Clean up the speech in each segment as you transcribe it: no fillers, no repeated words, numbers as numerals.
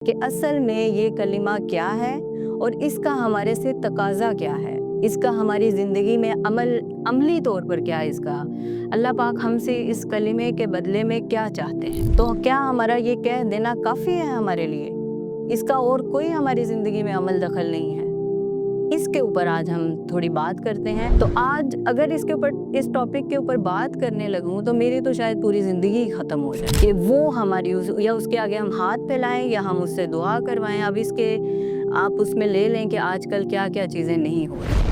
کہ اصل میں یہ کلمہ کیا ہے اور اس کا ہمارے سے تقاضا کیا ہے، اس کا ہماری زندگی میں عملی طور پر کیا ہے، اس کا اللہ پاک ہم سے اس کلمے کے بدلے میں کیا چاہتے ہیں۔ تو کیا ہمارا یہ کہہ دینا کافی ہے ہمارے لیے؟ اس کا اور کوئی ہماری زندگی میں عمل دخل نہیں ہے؟ اس کے اوپر آج ہم تھوڑی بات کرتے ہیں۔ تو آج اگر اس ٹاپک کے اوپر بات کرنے لگوں تو میری تو شاید پوری زندگی ہی ختم ہو جائے کہ وہ ہماری یا اس کے آگے ہم ہاتھ پھیلائیں یا ہم اس سے دعا کروائیں۔ اب آپ اس میں لے لیں کہ آج کل کیا کیا چیزیں نہیں ہو رہی۔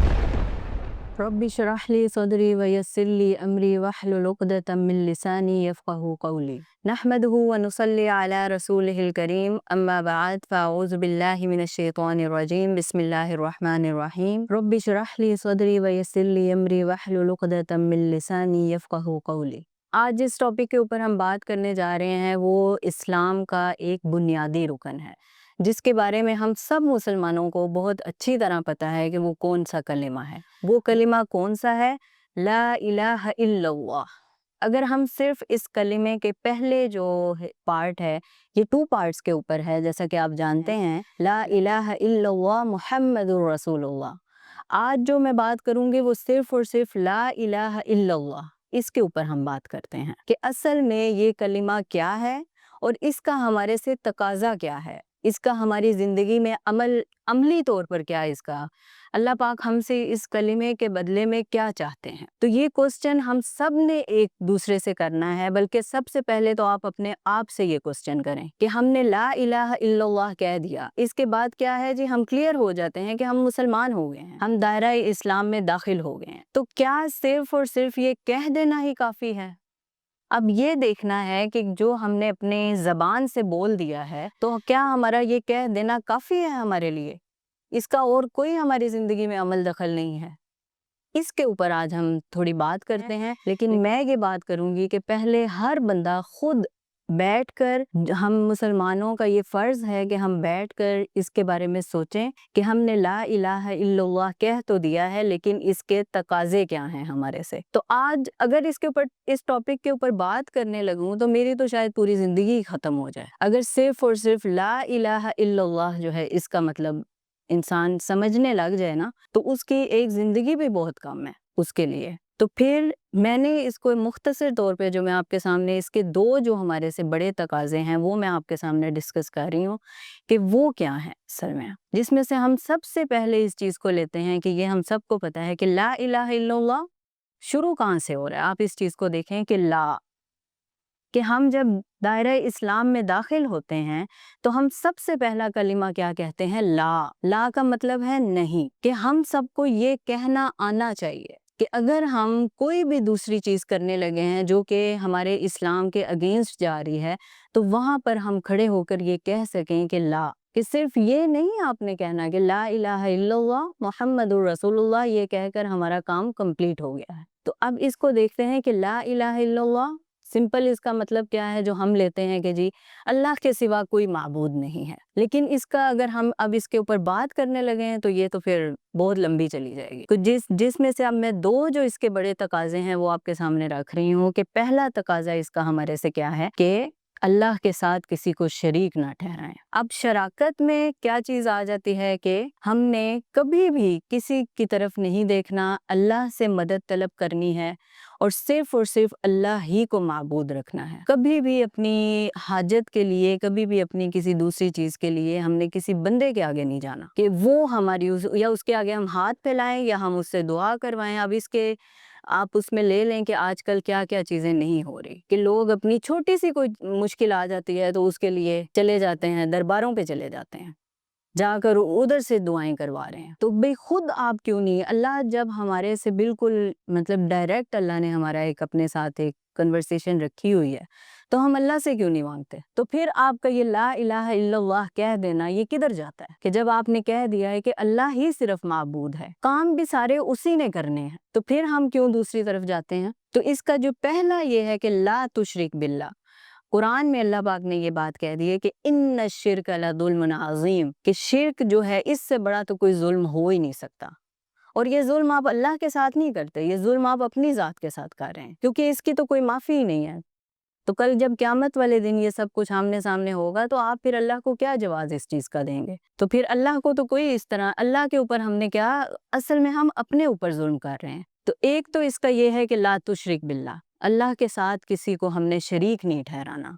رب اشرح لی صدری ویسر لی امری واحلل عقدۃ من لسانی یفقہوا قولی نحمدہ ونصلی علی رسولہ الکریم اما بعد فاعوذ باللہ من الشیطان الرجیم بسم اللہ الرحمن الرحیم رب اشرح لی صدری ویسر لی امری واحلل عقدۃ من لسانی یفقہوا قولی۔ آج جس ٹاپک کے اوپر ہم بات کرنے جا رہے ہیں وہ اسلام کا ایک بنیادی رکن ہے، جس کے بارے میں ہم سب مسلمانوں کو بہت اچھی طرح پتہ ہے کہ وہ کون سا کلمہ ہے۔ وہ کلمہ کون سا ہے؟ لا الہ الا اللہ۔ اگر ہم صرف اس کلمے کے پہلے جو پارٹ ہے، یہ 2 پارٹس کے اوپر ہے، جیسا کہ آپ جانتے ہیں، لا الہ الا اللہ محمد رسول اللہ۔ آج جو میں بات کروں گی وہ صرف اور صرف لا الہ الا اللہ، اس کے اوپر ہم بات کرتے ہیں کہ اصل میں یہ کلمہ کیا ہے اور اس کا ہمارے سے تقاضا کیا ہے، اس کا ہماری زندگی میں عملی طور پر کیا ہے، اس کا اللہ پاک ہم سے اس کلمے کے بدلے میں کیا چاہتے ہیں۔ تو یہ کوسچن ہم سب نے ایک دوسرے سے کرنا ہے، بلکہ سب سے پہلے تو آپ اپنے آپ سے یہ کوسچن کریں کہ ہم نے لا الہ الا اللہ کہہ دیا، اس کے بعد کیا ہے جی؟ ہم کلیئر ہو جاتے ہیں کہ ہم مسلمان ہو گئے ہیں، ہم دائرہ اسلام میں داخل ہو گئے ہیں۔ تو کیا صرف اور صرف یہ کہہ دینا ہی کافی ہے؟ اب یہ دیکھنا ہے کہ جو ہم نے اپنے زبان سے بول دیا ہے تو کیا ہمارا یہ کہہ دینا کافی ہے ہمارے لیے؟ اس کا اور کوئی ہماری زندگی میں عمل دخل نہیں ہے؟ اس کے اوپر آج ہم تھوڑی بات کرتے ہیں، لیکن میں یہ بات کروں گی کہ پہلے ہر بندہ خود بیٹھ کر، ہم مسلمانوں کا یہ فرض ہے کہ ہم بیٹھ کر اس کے بارے میں سوچیں کہ ہم نے لا الہ الا اللہ کہہ تو دیا ہے، لیکن اس کے تقاضے کیا ہیں ہمارے سے۔ تو آج اگر اس ٹاپک کے اوپر بات کرنے لگوں تو میری تو شاید پوری زندگی ہی ختم ہو جائے۔ اگر صرف اور صرف لا الہ الا اللہ جو ہے اس کا مطلب انسان سمجھنے لگ جائے نا، تو اس کی ایک زندگی بھی بہت کم ہے اس کے لیے۔ تو پھر میں نے اس کو مختصر طور پہ جو میں آپ کے سامنے اس کے 2 جو ہمارے سے بڑے تقاضے ہیں وہ میں آپ کے سامنے ڈسکس کر رہی ہوں کہ وہ کیا ہیں اصل میں، جس میں سے ہم سب سے پہلے اس چیز کو لیتے ہیں کہ یہ ہم سب کو پتہ ہے کہ لا الہ الا اللہ شروع کہاں سے ہو رہا ہے۔ آپ اس چیز کو دیکھیں کہ کہ ہم جب دائرہ اسلام میں داخل ہوتے ہیں تو ہم سب سے پہلا کلمہ کیا کہتے ہیں؟ لا کا مطلب ہے نہیں، کہ ہم سب کو یہ کہنا آنا چاہیے کہ اگر ہم کوئی بھی دوسری چیز کرنے لگے ہیں جو کہ ہمارے اسلام کے اگینسٹ جا رہی ہے تو وہاں پر ہم کھڑے ہو کر یہ کہہ سکیں کہ صرف یہ نہیں آپ نے کہنا کہ لا الہ الا اللہ محمد رسول اللہ، یہ کہہ کر ہمارا کام کمپلیٹ ہو گیا ہے۔ تو اب اس کو دیکھتے ہیں کہ لا الہ الا اللہ سمپل اس کا مطلب کیا ہے جو ہم لیتے ہیں کہ جی اللہ کے سوا کوئی معبود نہیں ہے، لیکن اس کا اگر ہم اب اس کے اوپر بات کرنے لگے ہیں تو یہ تو پھر بہت لمبی چلی جائے گی۔ تو جس میں سے اب میں 2 جو اس کے بڑے تقاضے ہیں وہ آپ کے سامنے رکھ رہی ہوں کہ پہلا تقاضا اس کا ہمارے سے کیا ہے کہ اللہ کے ساتھ کسی کو شریک نہ ٹھہرائیں۔ اب شراکت میں کیا چیز آ جاتی ہے کہ ہم نے کبھی بھی کسی کی طرف نہیں دیکھنا، اللہ سے مدد طلب کرنی ہے اور صرف اللہ ہی کو معبود رکھنا ہے۔ کبھی بھی اپنی حاجت کے لیے، کبھی بھی اپنی کسی دوسری چیز کے لیے ہم نے کسی بندے کے آگے نہیں جانا کہ وہ ہماری یا اس کے آگے ہم ہاتھ پھیلائیں یا ہم اس سے دعا کروائیں۔ اب آپ اس میں لے لیں کہ آج کل کیا کیا چیزیں نہیں ہو رہی کہ لوگ اپنی چھوٹی سی کوئی مشکل آ جاتی ہے تو اس کے لیے چلے جاتے ہیں، درباروں پہ چلے جاتے ہیں، جا کر ادھر سے دعائیں کروا رہے ہیں۔ تو بھئی خود آپ کیوں نہیں؟ اللہ جب ہمارے سے بالکل مطلب ڈائریکٹ اللہ نے ہمارا اپنے ساتھ ایک کنورسیشن رکھی ہوئی ہے تو ہم اللہ سے کیوں نہیں مانگتے؟ تو پھر آپ کا یہ لا الہ الا اللہ کہہ دینا یہ کدھر جاتا ہے کہ جب آپ نے کہہ دیا ہے کہ اللہ ہی صرف معبود ہے، کام بھی سارے اسی نے کرنے ہیں، تو پھر ہم کیوں دوسری طرف جاتے ہیں؟ تو اس کا جو پہلا یہ ہے کہ لا تشرک باللہ، قرآن میں اللہ پاک نے یہ بات کہہ دی ہے کہ ان الشرک لظلم عظیم، کہ شرک جو ہے اس سے بڑا تو کوئی ظلم ہو ہی نہیں سکتا۔ اور یہ ظلم آپ اللہ کے ساتھ نہیں کرتے، یہ ظلم آپ اپنی ذات کے ساتھ کر رہے ہیں، کیونکہ اس کی تو کوئی معافی ہی نہیں ہے۔ تو کل جب قیامت والے دن یہ سب کچھ آمنے سامنے ہوگا تو آپ پھر اللہ کو کیا جواز اس چیز کا دیں گے؟ تو پھر اللہ کو تو کوئی اس طرح، اللہ کے اوپر ہم نے کیا، اصل میں ہم اپنے اوپر ظلم کر رہے ہیں۔ تو ایک تو اس کا یہ ہے کہ لا تشرک باللہ، اللہ کے ساتھ کسی کو ہم نے شریک نہیں ٹھہرانا،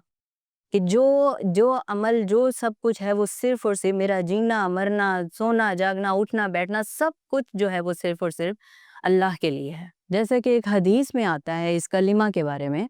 کہ جو عمل جو سب کچھ ہے وہ صرف اور صرف میرا جینا مرنا سونا جاگنا اٹھنا بیٹھنا سب کچھ جو ہے وہ صرف اور صرف اللہ کے لیے ہے۔ جیسا کہ ایک حدیث میں آتا ہے اس کلمہ کے بارے میں،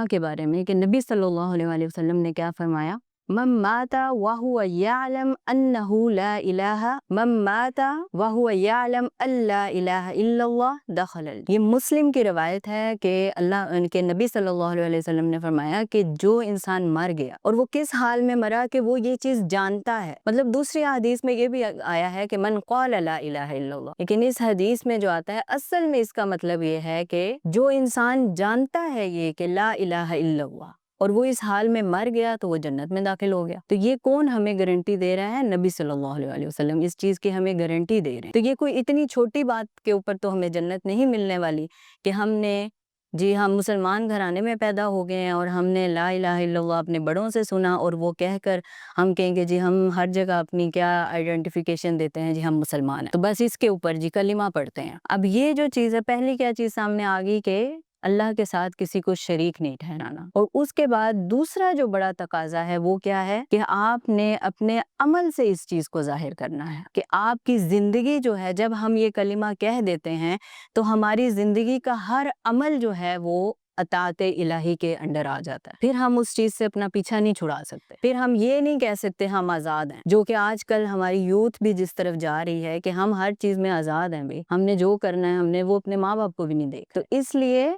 کے بارے میں کہ نبی صلی اللہ علیہ وآلہ وسلم نے کیا فرمایا، من مات وهو يعلم انه لا الہ من مات وهو يعلم ان لا الہ الا اللہ دخل یہ مسلم کی روایت ہے کہ اللہ کے نبی صلی اللہ علیہ وسلم نے فرمایا کہ جو انسان مر گیا اور وہ کس حال میں مرا کہ وہ یہ چیز جانتا ہے، مطلب دوسری حدیث میں یہ بھی آیا ہے کہ من قال لا الہ الا اللہ، لیکن اس حدیث میں جو آتا ہے اصل میں اس کا مطلب یہ ہے کہ جو انسان جانتا ہے یہ کہ لا الہ الا اللہ اور وہ اس حال میں مر گیا تو وہ جنت میں داخل ہو گیا۔ تو یہ کون ہمیں گارنٹی دے رہا ہے؟ نبی صلی اللہ علیہ وسلم اس چیز کی ہمیں گارنٹی دے رہے ہیں۔ تو یہ کوئی اتنی چھوٹی بات کے اوپر تو ہمیں جنت نہیں ملنے والی کہ ہم مسلمان گھرانے میں پیدا ہو گئے ہیں اور ہم نے لا الہ الا اللہ اپنے بڑوں سے سنا اور وہ کہہ کر ہم کہیں گے جی ہم ہر جگہ اپنی کیا آئیڈینٹیفیکیشن دیتے ہیں، جی ہم مسلمان ہیں، تو بس اس کے اوپر جی کلمہ پڑھتے ہیں۔ اب یہ جو چیز ہے، پہلی کیا چیز سامنے آ گئی کہ اللہ کے ساتھ کسی کو شریک نہیں ٹھہرانا، اور اس کے بعد دوسرا جو بڑا تقاضا ہے وہ کیا ہے کہ آپ نے اپنے عمل سے اس چیز کو ظاہر کرنا ہے، کہ آپ کی زندگی جو ہے، جب ہم یہ کلمہ کہہ دیتے ہیں تو ہماری زندگی کا ہر عمل جو ہے وہ اطاعت الہی کے انڈر آ جاتا ہے، پھر ہم اس چیز سے اپنا پیچھا نہیں چھڑا سکتے، پھر ہم یہ نہیں کہہ سکتے ہم آزاد ہیں، جو کہ آج کل ہماری یوتھ بھی جس طرف جا رہی ہے کہ ہم ہر چیز میں آزاد ہیں، بھی ہم نے جو کرنا ہے ہم نے وہ اپنے ماں باپ کو بھی نہیں دیکھ، تو اس لیے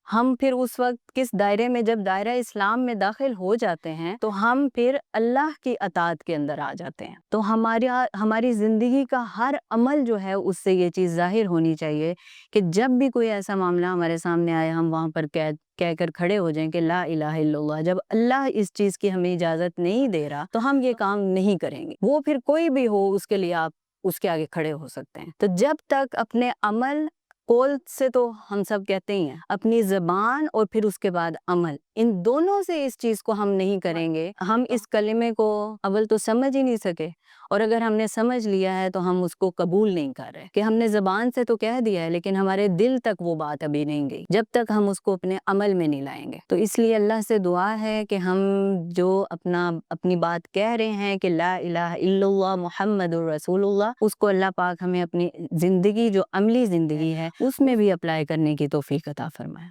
ہم پھر اس وقت کس دائرے میں، جب دائرہ اسلام میں داخل ہو جاتے ہیں تو ہم پھر اللہ کی اطاعت کے اندر آ جاتے ہیں، تو ہماری زندگی کا ہر عمل جو ہے اس سے یہ چیز ظاہر ہونی چاہیے کہ جب بھی کوئی ایسا معاملہ ہمارے سامنے آئے ہم وہاں پر کہہ کر کھڑے ہو جائیں کہ لا الہ الا اللہ، جب اللہ اس چیز کی ہمیں اجازت نہیں دے رہا تو ہم یہ کام نہیں کریں گے، وہ پھر کوئی بھی ہو اس کے لیے آپ اس کے آگے کھڑے ہو سکتے ہیں۔ تو جب تک اپنے عمل، قول سے تو ہم سب کہتے ہی ہیں، اپنی زبان اور پھر اس کے بعد عمل، ان دونوں سے اس چیز کو ہم نہیں کریں گے، ہم اس کلمے کو اول تو سمجھ ہی نہیں سکے، اور اگر ہم نے سمجھ لیا ہے تو ہم اس کو قبول نہیں کر رہے، کہ ہم نے زبان سے تو کہہ دیا ہے لیکن ہمارے دل تک وہ بات ابھی نہیں گئی، جب تک ہم اس کو اپنے عمل میں نہیں لائیں گے۔ تو اس لیے اللہ سے دعا ہے کہ ہم جو اپنی بات کہہ رہے ہیں کہ لا الہ الا اللہ محمد الرسول اللہ، اس کو اللہ پاک ہمیں اپنی زندگی جو عملی زندگی ہے اس میں بھی اپلائی کرنے کی توفیق عطا فرمائے۔